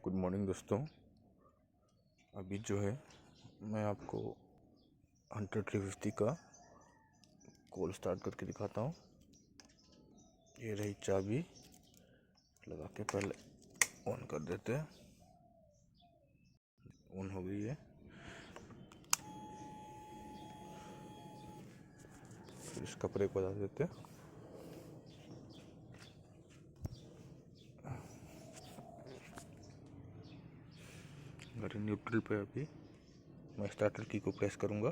Good morning दोस्तों। अभी जो है मैं आपको हंटर 350 का कॉल स्टार्ट करके दिखाता हूँ। ये रही चाबी, लगा के पहले ऑन कर देते हैं। ऑन हो गई है। फिर इस कपड़े को बता देते हैं। गाड़ी न्यूट्रल पे। अभी मैं स्टार्टर की को प्रेस करूँगा।